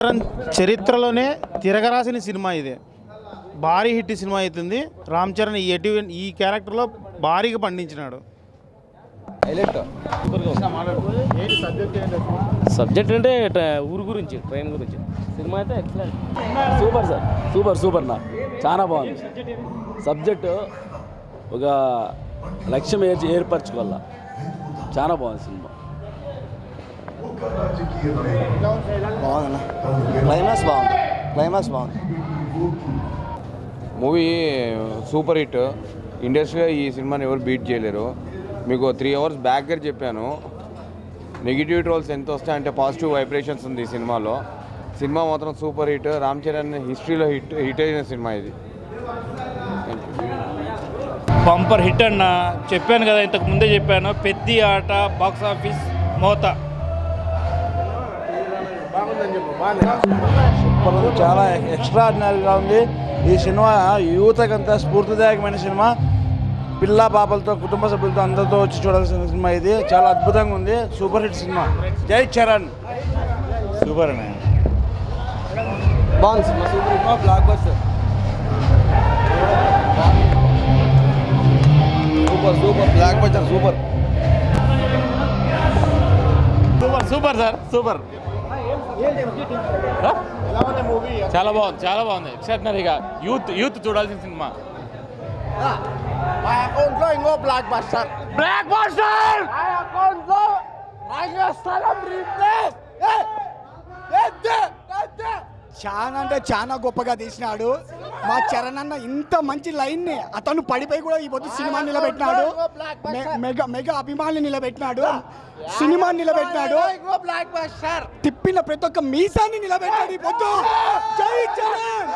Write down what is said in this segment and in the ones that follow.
చరిత్రలోనే తిరగరాసిన సినిమా ఇది. భారీ హిట్ సినిమా అవుతుంది. రామ్ చరణ్ ఈ క్యారెక్టర్లో భారీగా పండించినాడు. సబ్జెక్ట్ అంటే ఊరు గురించి, ట్రైన్ గురించి సినిమా అయితే excellent. Super sir, super super. నా చాలా బాగుంది సబ్జెక్టు. ఒక లక్ష్యం ఏర్పరచుకోవాల. చాలా బాగుంది సినిమా. బాగుందన్న, క్లైమాక్స్ బాగుంది. Movie super hit. ఇండస్ట్రీలో ఈ సినిమాని ఎవరు బీట్ చేయలేరు. మీకు 3 hours బ్యాక్ చెప్పాను. నెగిటివ్ ట్రోల్స్ ఎంత వస్తాయంటే పాజిటివ్ వైబ్రేషన్స్ ఉంది ఈ సినిమాలో. సినిమా మాత్రం సూపర్ హిట్. రామ్ చరణ్ హిస్టరీలో హిట్ అయిన సినిమా ఇది. బంపర్ హిట్ అన్న. చెప్పాను కదా, ఇంతకు ముందే చెప్పాను. పెద్ద ఆట బాక్స్ ఆఫీస్ మోత. సూపర్ ఉంది, చాలా ఎక్స్ట్రాడినరీగా ఉంది ఈ సినిమా. యువతకంతా స్ఫూర్తిదాయకమైన సినిమా. పిల్ల పాపలతో, కుటుంబ సభ్యులతో, అందరితో వచ్చి చూడాల్సిన సినిమా ఇది. చాలా అద్భుతంగా ఉంది. Super hit cinema. జై చరణ్. సూపర్ అన్న, బాగుంది cinema. Super cinema, block buster. Super block buster. Super super sir, super. చాలా బాగుంది, చాలా బాగుంది. ఎక్స్ట్రాడినరీగా యూత్ చూడాల్సిన సినిమా. మా అకౌంట్లో ఇంకో బ్లాక్ బస్టర్. మా అకౌంట్లో చాలా అంటే చాలా గొప్పగా తీసినాడు మా చరణ్ అన్న. ఇంత మంచి లైన్ ని అతను పడిపోయి కూడా ఈ పొద్దు సినిమా నిలబెట్టినాడు. మెగా అభిమానులు నిలబెట్టినాడు, సినిమా నిలబెట్టినాడు, తిప్పిన ప్రతి ఒక్క మీసాన్ని నిలబెట్టాడు ఈ పొద్దు. జై చరణ్,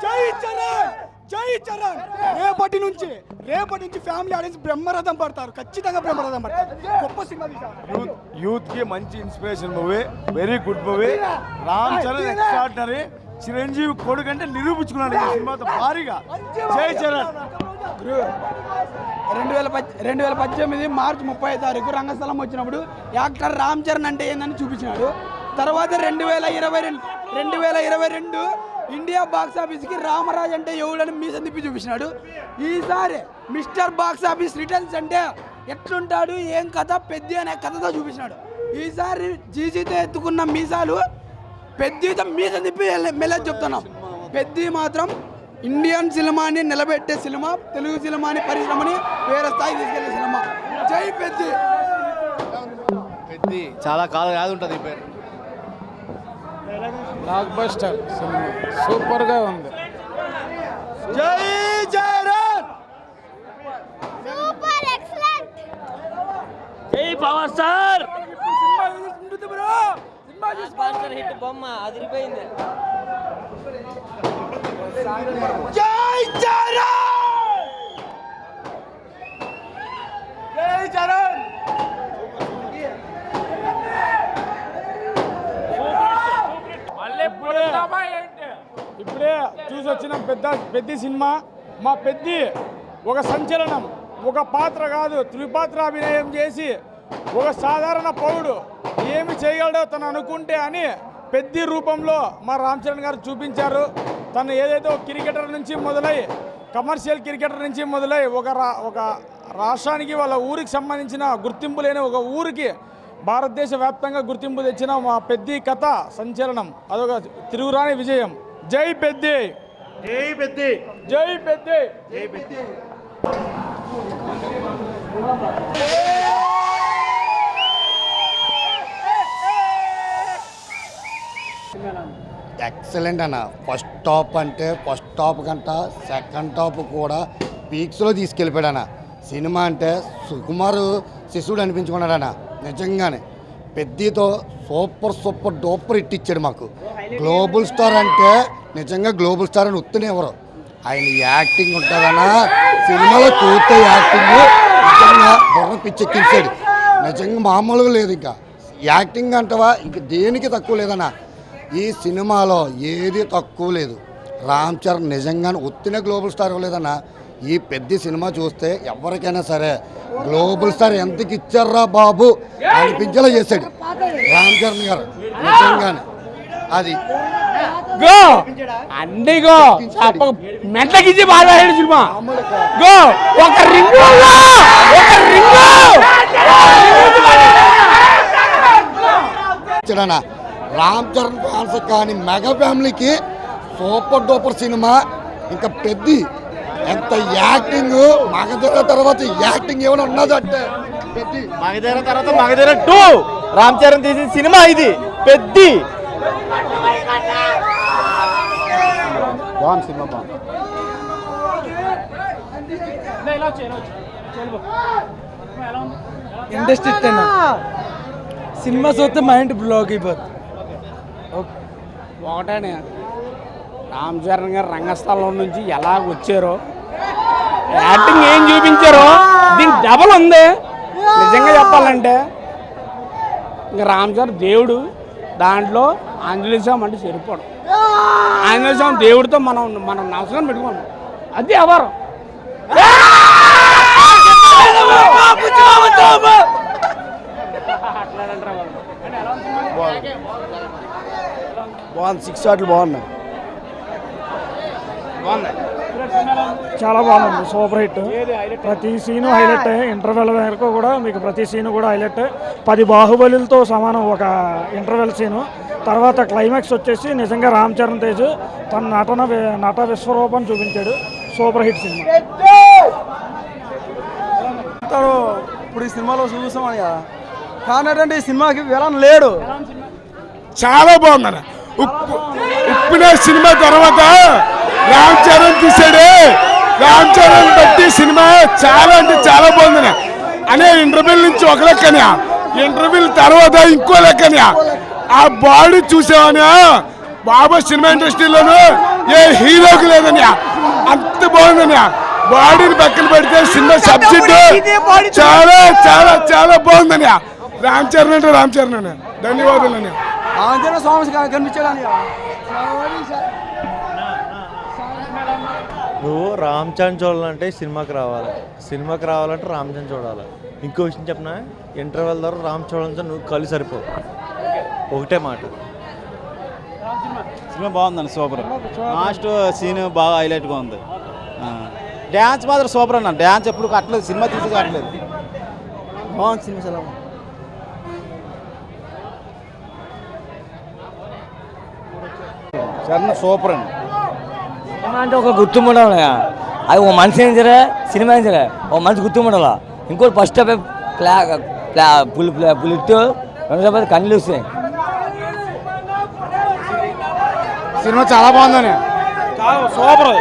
జై చరణ్, జై చరణ్. రేపటి నుంచి ఫ్యామిలీ ఆడియన్స్ బ్రహ్మరథం పడతారు, ఖచ్చితంగా బ్రహ్మరథం పడతారు. గొప్ప సినిమా తీశారు. యూత్ కి మంచి inspiration movie. Very good movie. Ram Charan extraordinary. Chiranjeevi కొడుకంటే నిరూపించుకున్నాడు ఈ సినిమాతో భారీగా. జై చరణ్. 2018 మార్చి 30 రంగస్థలం వచ్చినప్పుడు యాక్టర్ రామ్ చరణ్ అంటే ఏందని చూపించినాడు. తర్వాత 2022 ఇండియా బాక్స్ ఆఫీస్కి రామరాజ్ అంటే ఎవడని మీసం తిప్పి చూపించినాడు. ఈసారి మిస్టర్ బాక్స్ ఆఫీస్ రిటర్న్స్ అంటే ఎట్లుంటాడు, ఏం కథ, పెద్ద అనే కథతో చూపించినాడు. ఈసారి జీజీతో ఎత్తుకున్న మీసాలు పెద్దతో మీసం తిప్పి మెల్లగా చెప్తున్నాం. పెద్ద మాత్రం ఇండియన్ సినిమాని నిలబెట్టే సినిమా, తెలుగు సినిమాని పరిశ్రమని వేరే స్థాయి తీసుకెళ్లే సినిమా. జై పెద్ద. చాలా కాలం యాద ఉంటుంది ఈ పేరు. బ్లాక్ బస్టర్ సినిమా, సూపర్ గా ఉంది. జై చరణ్. Super excellent. జై పవర్ స్టార్. హిట్ బొమ్మ అదిరిపోయింది. జై చరణ్. జై చరణ్. ఇప్పుడే చూసి వచ్చిన పెద్ద సినిమా. మా పెద్ద ఒక సంచలనం, ఒక పాత్ర కాదు త్రిపాత్ర అభినయం చేసి ఒక సాధారణ పౌరుడు ఏమి చేయగలడో తను అనుకుంటే అని పెద్ద రూపంలో మా రామ్ చరణ్ గారు చూపించారు. తను ఏదైతే ఒక క్రికెటర్ నుంచి మొదలై, కమర్షియల్ క్రికెటర్ నుంచి మొదలై ఒక రాష్ట్రానికి, వాళ్ళ ఊరికి సంబంధించిన గుర్తింపు లేని ఒక ఊరికి భారతదేశ వ్యాప్తంగా గుర్తింపు తెచ్చిన మా పెద్ద కథ సంచలనం. అదొక తిరుగురాని విజయం. జై పెద్ద, జై పెద్ద, జై పెద్ద, జై పెద్ద. ఎక్సలెంట్ అన్న. ఫస్ట్ టాప్ కంట సెకండ్ టాప్ కూడా పీక్స్లో తీసుకెళ్ళిపోయాడు అన్న. సినిమా అంటే సుకుమార్ శిశువుడు అనిపించుకున్నాడన్న. నిజంగానే పెద్దతో సూపర్ డూపర్ హిట్ ఇచ్చాడు మాకు. గ్లోబల్ స్టార్ అంటే నిజంగా గ్లోబల్ స్టార్ అని ఉత్తనే ఎవరు. ఆయన యాక్టింగ్ ఉంటుందన్న సినిమాలో చూస్తే యాక్టింగ్ నిజంగా బుర్ర పిచ్చెక్కించాడు. నిజంగా మామూలుగా లేదు. ఇంకా యాక్టింగ్ అంటవా ఇంక దేనికి తక్కువ లేదన్న. ఈ సినిమాలో ఏది తక్కువ లేదు. రామ్ చరణ్ నిజంగానే ఉత్తిన గ్లోబల్ స్టార్ ఇవ్వలేదన్న. ఈ పెద్ద సినిమా చూస్తే ఎవరికైనా సరే గ్లోబల్ స్టార్ ఎంతకి ఇచ్చారా బాబు అనిపించేలా చేశాడు రామ్ చరణ్ గారు నిజంగానే. అది గో అన్ని గో మెట్లకిచ్చి బాగా సినిమా గో ఒక రింగ్ చూడనా రామ్ చరణ్ ఫ్యాన్స్ కానీ మెగా ఫ్యామిలీకి సూపర్ డూపర్ సినిమా. ఇంకా పెద్ద ఎంత యాక్టింగ్ మగధీర తర్వాత యాక్టింగ్ ఏమైనా ఉన్నదంటే మగధీర తర్వాత మగధీర 2 రామ్ చరణ్ తీసిన సినిమా ఇది పెద్ద బాగుంది సినిమా బాగుంది. ఇండస్ట్రీ సినిమా చూస్తే మైండ్ బ్లాక్ అయిపోతుంది. ఒకటే రామ్ చరణ్ గారు రంగస్థలం నుంచి ఎలా వచ్చారో యాక్టింగ్ ఏం చూపించారో దీనికి డబల్ ఉంది నిజంగా చెప్పాలంటే. ఇంకా రామ్ చరణ్ దేవుడు, దాంట్లో ఆంజనేయ స్వామి అంటే సరిపోవడం. ఆంజనేయ స్వామి దేవుడితో మనం నమస్కారం పెట్టుకోండి, అది ఎవరు బాగుంది. 6 షాట్లు బాగున్నాయి. చాలా బాగుంది, సూపర్ హిట్. ప్రతి సీను హైలైట్. ఇంటర్వెల్ వరకు కూడా మీకు ప్రతి సీను కూడా హైలైట్. 10 బాహుబలిలతో సమానం ఒక ఇంటర్వెల్ సీను. తర్వాత క్లైమాక్స్ వచ్చేసి నిజంగా రామ్ చరణ్ తేజ్ తన నట విశ్వరూపం చూపించాడు. Super hit cinema. ఇప్పుడు ఈ సినిమాలో చూసామని కదా, కానీ ఈ సినిమాకి విలన్ లేడు. చాలా బాగుందన్న. ఉప్పునే సినిమా తర్వాత రామ్ చరణ్ తీసాడు. రామ్ చరణ్ బట్టి సినిమా చాలా అంటే చాలా బాగుంది అనే ఇంటర్వ్యూల నుంచి ఒక లెక్కనే, ఇంటర్వ్యూల తర్వాత ఇంకో లెక్కనే. ఆ బాడీ చూసావని బాబా సినిమా ఇండస్ట్రీలోనూ ఏ హీరోకి లేదని అంత బాగుందని. బాడీని పక్కన పెడితే సినిమా సబ్జెక్ట్ చాలా చాలా చాలా బాగుందని. రామ్ చరణ్ అంటే రామ్ చరణ్ అని. ధన్యవాదాలు. ఆంజనేయ స్వామి కనిపించాడు. నువ్వు రామ్ చరణ్ చూడాలంటే సినిమాకి రావాలంటే రామ్ చరణ్ చూడాలి. ఇంకో విషయం చెప్పిన, ఇంటర్వెల్ ద్వారా రామ్ చరణ్తో నువ్వు కళ్ళు సరిపోవు. ఒకటే మాట. సినిమా బాగుందండి, సూపర్. లాస్ట్ సీన్ బాగా హైలైట్గా ఉంది. డ్యాన్స్ మాత్రం సూపర్ అన్న. డ్యాన్స్ ఎప్పుడు కట్టలేదు, సినిమా తీసి కట్టలేదు. బాగుంది సినిమా, చాలా బాగుంది. సూపర్ అండి. సినిమా అంటే ఒక గుర్తుండాలి. అది ఒక మనిషి ఏం సరే, సినిమా ఏం సరే ఒక మనిషి గుర్తుండాల. ఇంకోటి ఫస్ట్ పులిట్ రెండు కళ్ళు వస్తాయి. సినిమా చాలా బాగుందని. సూపర్.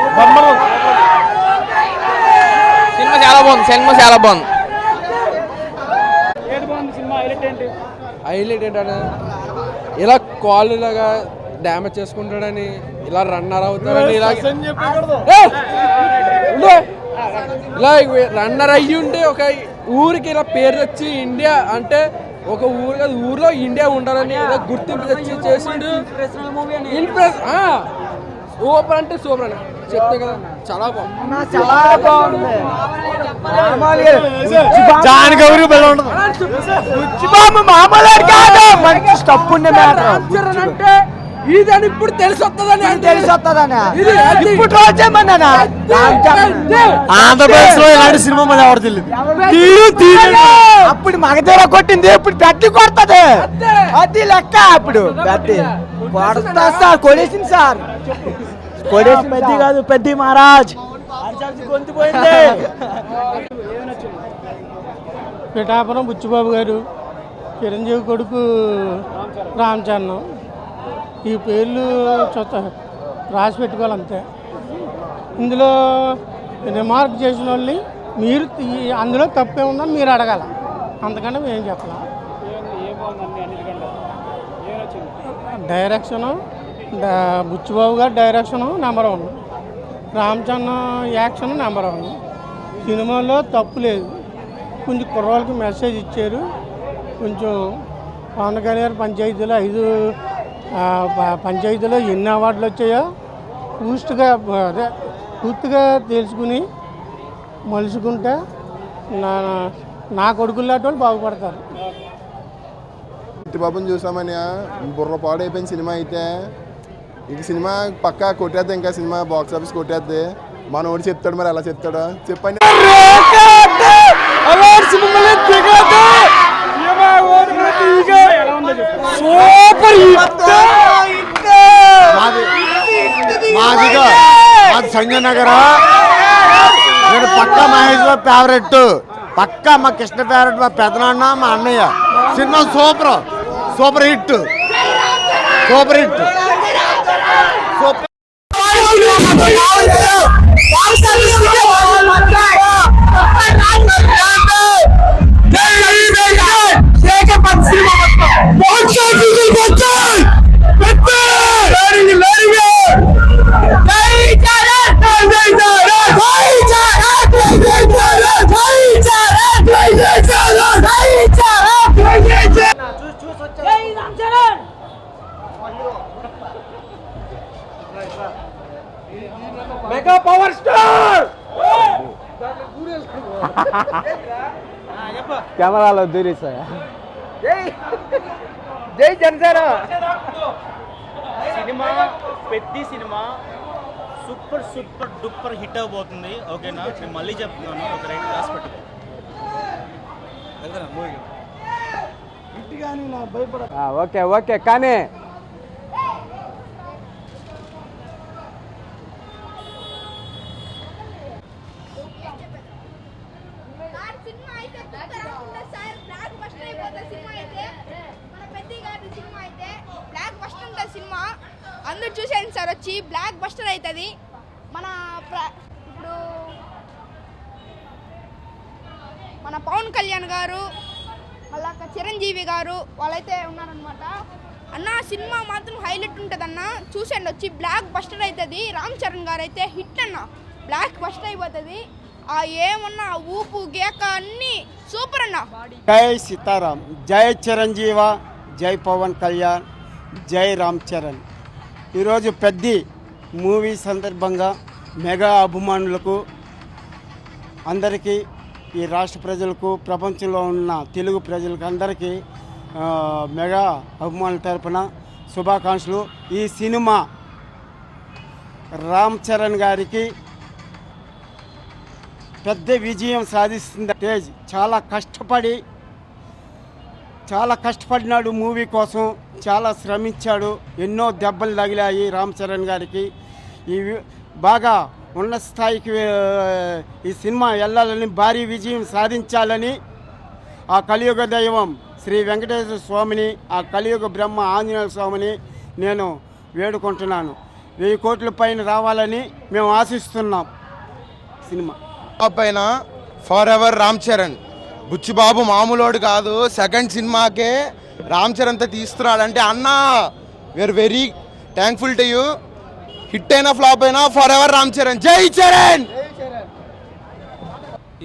సినిమా చాలా బాగుంది. హైలైట్ ఏంటంటే ఇలా కాళ్ళులాగా డ్యామేజ్ చేసుకుంటాడని, ఇలా రన్నర్ అవుతాడని, ఇలా రన్నర్ అయ్యి ఉంటే ఒక ఊరికి ఇలా పేరు తెచ్చి ఇండియా అంటే ఒక ఊరు కాదు ఊర్లో ఇండియా ఉండాలని ఇలా గుర్తింపు తెచ్చి చేసిండు. సూపర్ అంటే సూపర్ అని చెప్తే కదా, చాలా బాగుంది. అంటే ఇదని ఇప్పుడు తెలిసొస్తుందని ఆంధ్రప్రదేశ్ లో ఇలాంటి సినిమా మళ్ళీ ఎవరు తెలియదు. అప్పుడు మగధీర కొట్టింది, ఇప్పుడు పెద్ద కొడుతుంది. అది లెక్క. అప్పుడు కొడతా సార్, కొడేసింది సార్. కొడేసి పెద్ద కాదు, పెద్ద మహారాజ్ గొంతుపోయింది. పిఠాపురం బుచ్చిబాబు గారు, చిరంజీవి కొడుకు రామ్ చరణ్. ఈ పేర్లు రాసి పెట్టుకోవాలంతే. ఇందులో రిమార్క్ చేసిన వాళ్ళని మీరు అందులో తప్పే ఉందని మీరు అడగాల, అంతకంటే మేము చెప్పాలి. డైరెక్షను బుచ్చిబాబు గారి direction number 1, Ram Charan action number 1. సినిమాలో తప్పు లేదు. కొంచెం కుర్రోళ్ళకి మెసేజ్ ఇచ్చారు. కొంచెం పవన్ కళ్యాణ్ పంచాయతీలో 5 పంచాయతీలో ఎన్ని అవార్డులు వచ్చాయో పూర్తిగా తెలుసుకుని మలుచుకుంటే నా కొడుకులు లాంటి వాళ్ళు బాగుపడతారు. చిట్టిబాబుని చూసామని బుర్ర పాడైపోయిన సినిమా అయితే ఇంక సినిమా పక్కా కొట్టేద్ది, ఇంకా సినిమా బాక్స్ ఆఫీస్ కొట్టేద్ది. మనోడు చెప్తాడు, మరి ఎలా చెప్తాడో చెప్పండి. మాది సంజయనగర్. నేను పక్కా మహేష్ బాబు ఫేవరెట్, పక్కా మా కృష్ణ ఫేవరెట్, మా పెదనాన్న, మా అన్నయ్య. Cinema super, super hit, super hit, super. Mega power star కెమెరాలో దూరేసాయా? జై జనసేన. సినిమా పెద్ద cinema super super duper hit అవబోతుంది. ఓకేనా, నేను మళ్ళీ చెప్తున్నాను, ఒక రైట్ క్లాస్ పెట్టుకో. ఓకే ఓకే కానీ సినిమా అందరూ చూసేయండి సార్, వచ్చి బ్లాక్ బస్టర్ అవుతుంది. ఇప్పుడు మన పవన్ కళ్యాణ్ గారు, మళ్ళా చిరంజీవి గారు వాళ్ళైతే ఉన్నారనమాట. అన్న సినిమా మాత్రం హైలైట్ ఉంటుంది అన్న, చూసేయండి వచ్చి, బ్లాక్ బస్టర్ అవుతుంది. రామ్ చరణ్ గారు అయితే హిట్ అన్న, బ్లాక్ బస్టర్ అయిపోతుంది. ఆ ఏమన్నా ఊపు గేక అన్నీ సూపర్ అన్న. జై సీతారాం, జై చిరంజీవ, జై పవన్ కళ్యాణ్, జై రామ్ చరణ్. ఈరోజు పెద్ద మూవీ సందర్భంగా మెగా అభిమానులకు అందరికీ, ఈ రాష్ట్ర ప్రజలకు, ప్రపంచంలో ఉన్న తెలుగు ప్రజలకు అందరికీ మెగా అభిమానుల తరపున శుభాకాంక్షలు. ఈ సినిమా రామ్ చరణ్ గారికి పెద్ద విజయం సాధిస్తుంది. తేజ్ చాలా కష్టపడినాడు మూవీ కోసం, చాలా శ్రమించాడు, ఎన్నో దెబ్బలు తగిలాయి రామ్ చరణ్ గారికి. బాగా ఉన్నత స్థాయికి ఈ సినిమా వెళ్ళాలని, భారీ విజయం సాధించాలని ఆ కలియుగ దైవం శ్రీ వెంకటేశ్వర స్వామిని, ఆ కలియుగ బ్రహ్మ ఆంజనేయ స్వామిని నేను వేడుకుంటున్నాను. 1000 కోట్ల పైన రావాలని మేము ఆశిస్తున్నాం. సినిమా పైన ఫర్ ఎవర్ రామ్ చరణ్. బుచ్చిబాబు మామూలోడు కాదు, సెకండ్ సినిమాకే రామ్ చరణ్తో తీస్తున్నాడంటే అన్న we are very thankful to you. Hit అయినా ఫ్లాప్ అయినా ఫర్ ఎవర్ రామ్ చరణ్. జై చరణ్.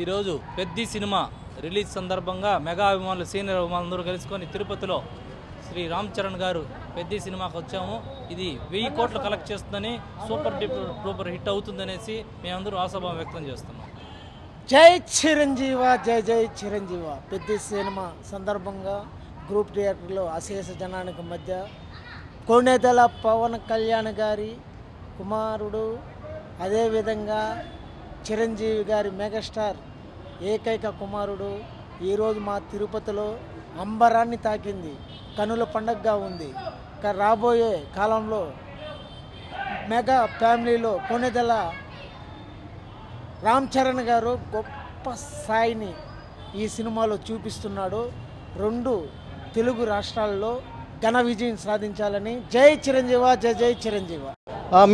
ఈరోజు పెద్ద సినిమా రిలీజ్ సందర్భంగా మెగా అభిమానులు, సీనియర్ అభిమానులు అందరూ కలుసుకొని తిరుపతిలో శ్రీ రామ్ చరణ్ గారు పెద్ద సినిమాకి వచ్చాము. ఇది 1000 కోట్లు కలెక్ట్ చేస్తుందని, సూపర్ డూపర్ హిట్ అవుతుందనేసి మేమందరూ ఆశాభావం వ్యక్తం చేస్తున్నాం. జై చిరంజీవ, జై జై చిరంజీవ. పెద్ద సినిమా సందర్భంగా గ్రూప్ థియేటర్లో అశేష జనానికి మధ్య కొణిదెల పవన్ కళ్యాణ్ గారి కుమారుడు, అదేవిధంగా చిరంజీవి గారి మెగాస్టార్ ఏకైక కుమారుడు ఈరోజు మా తిరుపతిలో అంబరాన్ని తాకింది. కనుల పండగగా ఉంది. రాబోయే కాలంలో మెగా ఫ్యామిలీలో కొణిదెల రామ్ చరణ్ గారు గొప్ప స్థాయిని ఈ సినిమాలో చూపిస్తున్నాడు. 2 తెలుగు రాష్ట్రాల్లో ఘన విజయం సాధించాలని. జై చిరంజీవ, జై జై చిరంజీవ.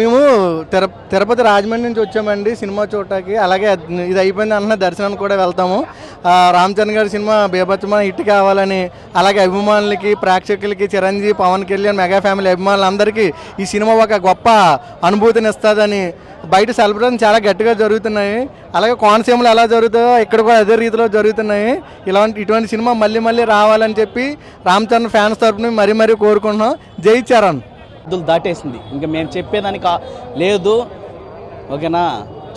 మేము తిరుపతి రాజమండ్రి నుంచి వచ్చామండి సినిమా చూడటానికి. అలాగే ఇది అయిపోయింది అన్న దర్శనానికి కూడా వెళ్తాము. రామ్ చరణ్ గారి సినిమా బీభత్సమైన హిట్ కావాలని, అలాగే అభిమానులకి, ప్రేక్షకులకి, చిరంజీవి, పవన్ కళ్యాణ్, మెగా ఫ్యామిలీ అభిమానులందరికీ ఈ సినిమా ఒక గొప్ప అనుభూతిని ఇస్తుందని. బయట సెలబ్రేషన్ చాలా గట్టిగా జరుగుతున్నాయి. అలాగే కోనసీమలో ఎలా జరుగుతాయో ఇక్కడ కూడా అదే రీతిలో జరుగుతున్నాయి. ఇటువంటి సినిమా మళ్ళీ మళ్ళీ రావాలని చెప్పి రామ్ చరణ్ ఫ్యాన్స్ తరపున మరీ కోరుకుంటున్నాం. జై చరణ్. దాటేసింది, ఇంకా మేము చెప్పేదానికి లేదు. ఓకేనా,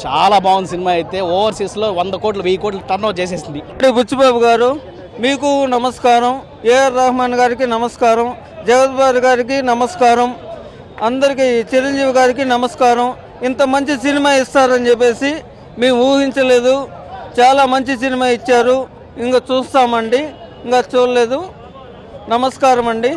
చాలా బాగుంది సినిమా. అయితే ఓవర్సీస్లో 100 కోట్లు 1000 కోట్లు టర్న్ ఓవర్ చేసేసింది. బుచ్చిబాబు గారు మీకు నమస్కారం, ఏఆర్ రెహమాన్ గారికి నమస్కారం, జగద్బాబు గారికి నమస్కారం, అందరికీ చిరంజీవి గారికి నమస్కారం. ఇంత మంచి సినిమా ఇస్తారని చెప్పేసి మేము ఊహించలేదు. చాలా మంచి సినిమా ఇచ్చారు. ఇంకా చూస్తామండి, ఇంకా చూడలేదు. నమస్కారం అండి.